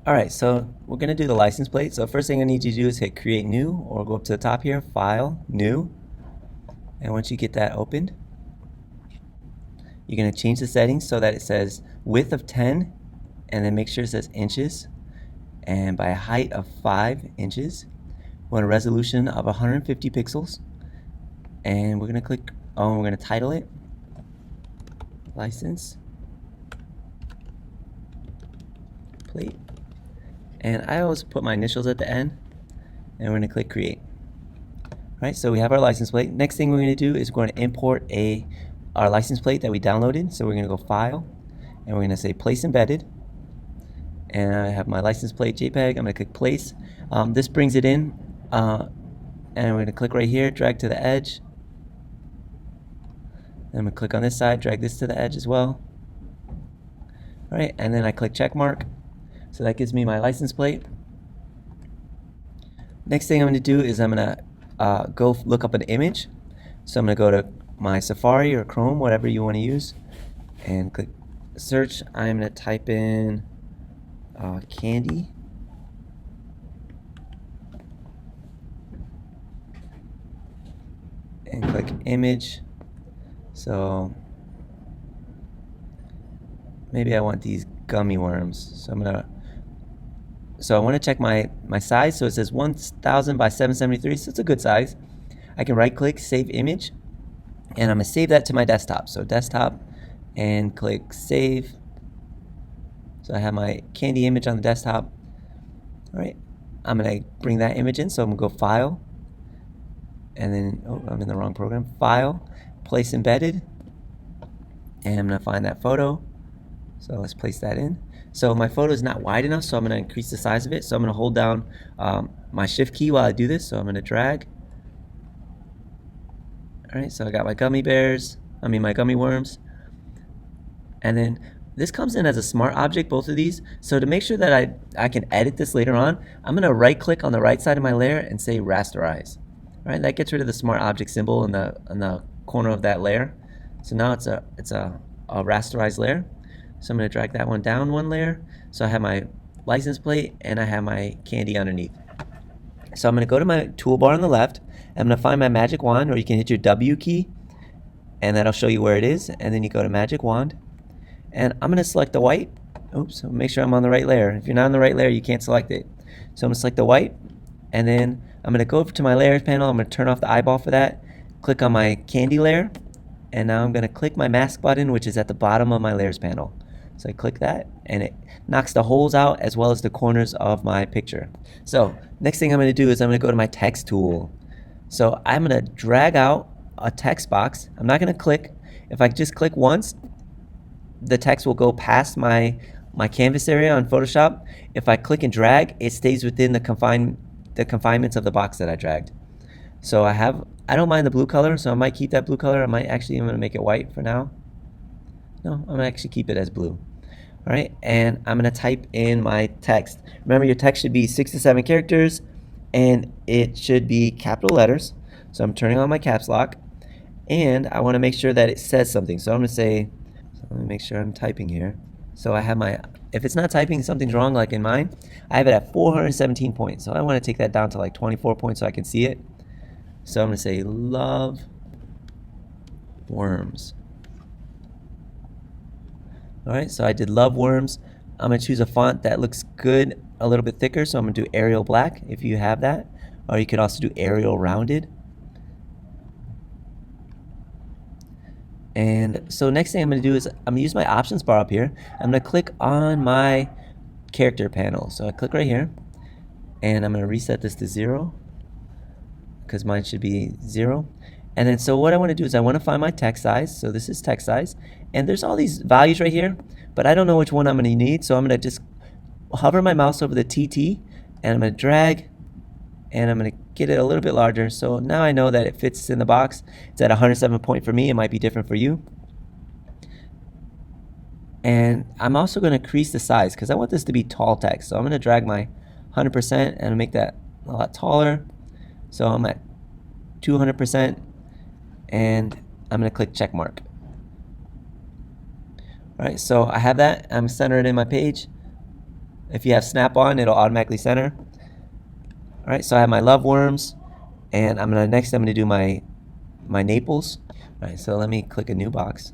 Alright, so we're going to do the license plate. So first thing I need you to do is hit create new, or go up to the top here, file, new. And once you get that opened, you're going to change the settings so that it says width of 10, and then make sure it says inches, and by a height of 5 inches. We want a resolution of 150 pixels, and we're going to click, we're going to title it license plate. And I always put my initials at the end, and we're going to click create. Right, so we have our license plate. Next thing we're going to do is we're going to import our license plate that we downloaded. So we're going to go File, and we're going to say Place Embedded. And I have my license plate JPEG. I'm going to click Place. This brings it in, and we're going to click right here, drag to the edge. Then I'm going to click on this side, drag this to the edge as well. All right, and then I click check mark. So that gives me my license plate. Next thing I'm going to do is I'm going to go look up an image. So I'm going to go to my Safari or Chrome, whatever you want to use, and click search. I'm going to type in candy. And click image. So maybe I want these gummy worms. So I want to check my size. So it says 1000 by 773. So it's a good size. I can right click, save image, and I'm going to save that to my desktop. So desktop, and click save. So I have my candy image on the desktop. All right, I'm going to bring that image in. So I'm going to go file, and then, oh, I'm in the wrong program. File, place embedded, and I'm going to find that photo. So let's place that in. So my photo is not wide enough, so I'm going to increase the size of it. So I'm going to hold down my shift key while I do this. So I'm going to drag. All right, so I got my gummy bears, my gummy worms. And then this comes in as a smart object, both of these. So to make sure that I can edit this later on, I'm going to right click on the right side of my layer and say rasterize. All right, that gets rid of the smart object symbol in the corner of that layer. So now it's a rasterized layer. So I'm going to drag that one down one layer. So I have my license plate and I have my candy underneath. So I'm going to go to my toolbar on the left. I'm going to find my magic wand, or you can hit your W key, and that'll show you where it is. And then you go to magic wand, and I'm going to select the white. Oops, make sure I'm on the right layer. If you're not on the right layer, you can't select it. So I'm going to select the white, and then I'm going to go over to my layers panel. I'm going to turn off the eyeball for that. Click on my candy layer, and now I'm going to click my mask button, which is at the bottom of my layers panel. So I click that, and it knocks the holes out as well as the corners of my picture. So next thing I'm going to do is I'm going to go to my text tool. So I'm going to drag out a text box. I'm not going to click. If I just click once, the text will go past my canvas area on Photoshop. If I click and drag, it stays within the confinements of the box that I dragged. So I don't mind the blue color, so I might keep that blue color. I'm going to make it white for now. No, I'm going to actually keep it as blue. All right, and I'm going to type in my text. Remember, your text should be 6 to 7 characters, and it should be capital letters. So I'm turning on my caps lock, and I want to make sure that it says something. So I'm going to say, let me make sure I'm typing here. So I have if it's not typing, something's wrong like in mine. I have it at 417 points. So I want to take that down to like 24 points so I can see it. So I'm going to say love worms. All right, so I did love worms. I'm going to choose a font that looks good, a little bit thicker. So I'm going to do Arial Black if you have that. Or you could also do Arial Rounded. And so next thing I'm going to do is I'm going to use my options bar up here. I'm going to click on my character panel. So I click right here, and I'm going to reset this to 0 because mine should be 0. And then so what I want to do is I want to find my text size. So this is text size, and there's all these values right here, but I don't know which one I'm going to need. So I'm going to just hover my mouse over the TT, and I'm going to drag, and I'm going to get it a little bit larger. So now I know that it fits in the box. It's at 107 point for me. It might be different for you. And I'm also going to increase the size because I want this to be tall text. So I'm going to drag my 100% and make that a lot taller. So I'm at 200%, and I'm going to click check mark. All right, so I have that. I'm centered in my page. If you have snap-on, it'll automatically center. All right, so I have my love worms, and I'm gonna do my Naples. All right, so let me click a new box,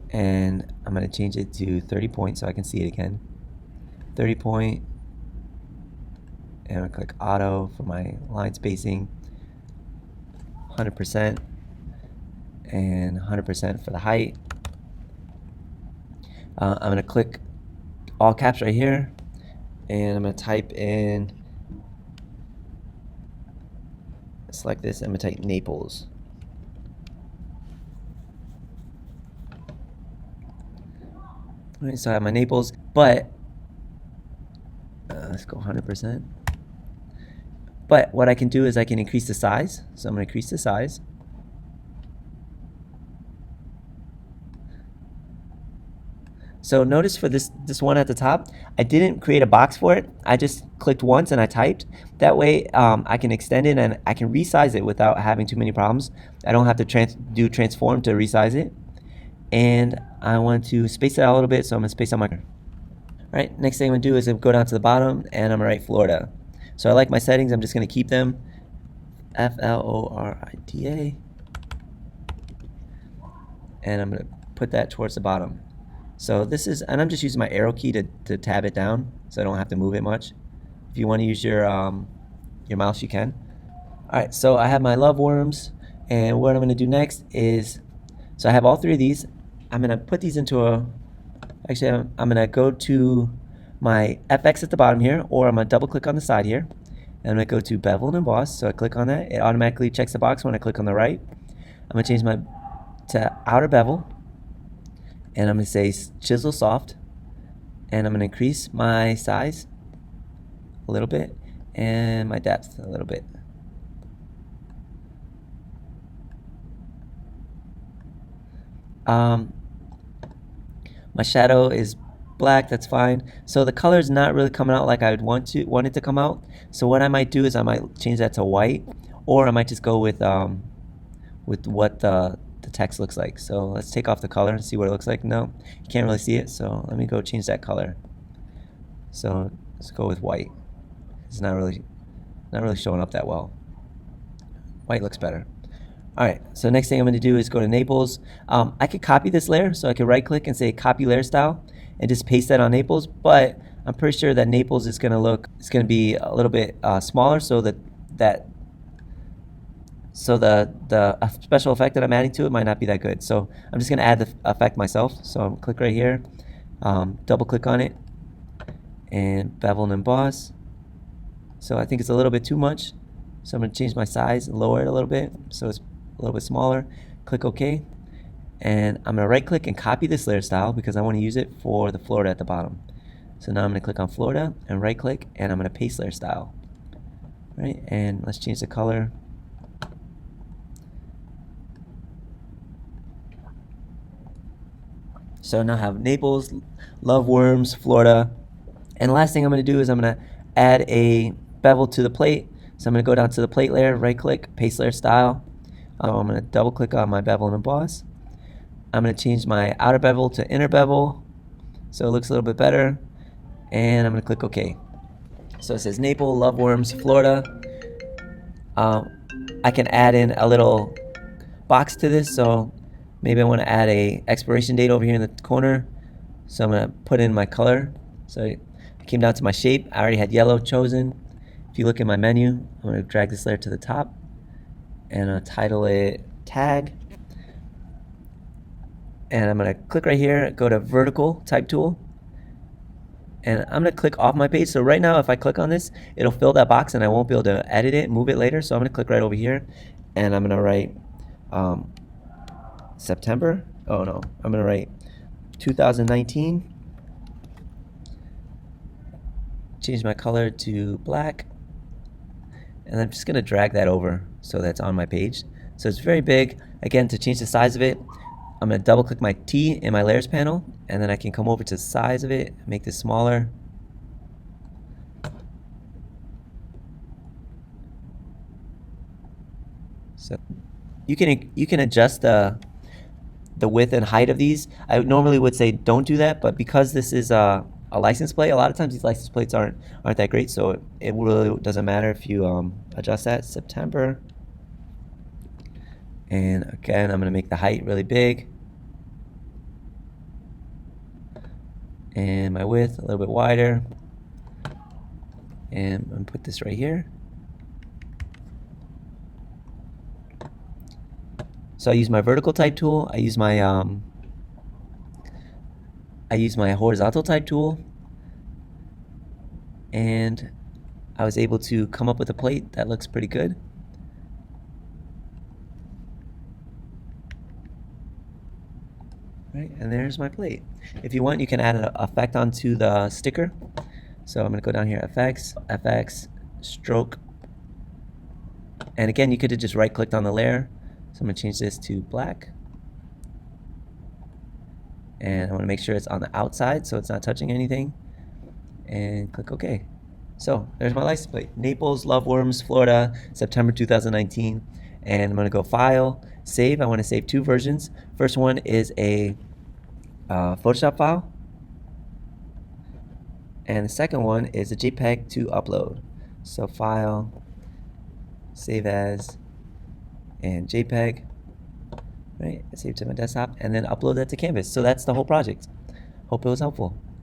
and I'm gonna change it to 30 points so I can see it again. 30 point, and I'm gonna click auto for my line spacing, 100%, and 100% for the height. I'm gonna click all caps right here, and I'm gonna type in, select this, I'm gonna type Naples. All right, so I have my Naples, but let's go 100%. But what I can do is I can increase the size. So I'm gonna increase the size. So notice for this one at the top, I didn't create a box for it. I just clicked once and I typed. That way I can extend it and I can resize it without having too many problems. I don't have to do transform to resize it. And I want to space it out a little bit, so I'm gonna space out my. All right, next thing I'm gonna do is go down to the bottom and I'm gonna write Florida. So I like my settings, I'm just gonna keep them. Florida. And I'm gonna put that towards the bottom. So this is, and I'm just using my arrow key to tab it down so I don't have to move it much. If you want to use your mouse, you can. All right, so I have my love worms, and what I'm going to do next is, so I have all three of these. I'm going to put these into actually I'm going to go to my FX at the bottom here, or I'm going to double click on the side here, and I'm going to go to bevel and emboss. So I click on that, it automatically checks the box when I click on the right. I'm going to change my to outer bevel, and I'm going to say chisel soft, and I'm going to increase my size a little bit and my depth a little bit. My shadow is black, that's fine. So the color is not really coming out like I would want it to come out. So what I might do is I might change that to white, or I might just go with what the text looks like. So let's take off the color and see what it looks like. No, you can't really see it, so let me go change that color. So let's go with white. It's not really showing up that well. White looks better. All right, so next thing I'm gonna do is go to Naples. I could copy this layer, so I could right click and say copy layer style and just paste that on Naples, but I'm pretty sure that Naples is gonna be a little bit smaller, so the special effect that I'm adding to it might not be that good. So I'm just gonna add the effect myself. So I'm click right here, double click on it, and bevel and emboss. So I think it's a little bit too much. So I'm gonna change my size and lower it a little bit so it's a little bit smaller. Click OK. And I'm gonna right click and copy this layer style because I wanna use it for the Florida at the bottom. So now I'm gonna click on Florida and right click, and I'm gonna paste layer style. Right, and let's change the color. So now I have Naples, love worms, Florida. And the last thing I'm gonna do is I'm gonna add a bevel to the plate. So I'm gonna go down to the plate layer, right click, paste layer style. I'm gonna double click on my bevel and emboss. I'm gonna change my outer bevel to inner bevel so it looks a little bit better. And I'm gonna click OK. So it says Naples, love worms, Florida. I can add in a little box to this, so maybe I want to add a expiration date over here in the corner. So I'm going to put in my color. So I came down to my shape. I already had yellow chosen. If you look at my menu, I'm going to drag this layer to the top and I'll title it tag. And I'm going to click right here, go to vertical type tool, and I'm going to click off my page. So right now, if I click on this, it'll fill that box and I won't be able to edit it, move it later. So I'm going to click right over here, and I'm going to write September. Oh no, I'm going to write 2019. Change my color to black, and I'm just going to drag that over so that's on my page. So it's very big. Again, to change the size of it, I'm going to double click my T in my layers panel, and then I can come over to the size of it, make this smaller. So you can adjust the the width and height of these. I normally would say don't do that, but because this is a license plate, a lot of times these license plates aren't that great, so it really doesn't matter if you adjust that. September. And again, I'm going to make the height really big. And my width a little bit wider. And I'm going to put this right here. So I use my vertical type tool. I use my horizontal type tool. And I was able to come up with a plate that looks pretty good. Right, and there's my plate. If you want, you can add an effect onto the sticker. So I'm going to go down here, effects, FX, stroke. And again, you could have just right clicked on the layer. So I'm going to change this to black. And I want to make sure it's on the outside so it's not touching anything. And click OK. So there's my license plate. Naples, Loveworms, Florida, September 2019. And I'm going to go File, Save. I want to save two versions. First one is a Photoshop file. And the second one is a JPEG to upload. So File, Save As, and JPEG. Right, save to my desktop, and then upload that to Canvas. So that's the whole project. Hope it was helpful.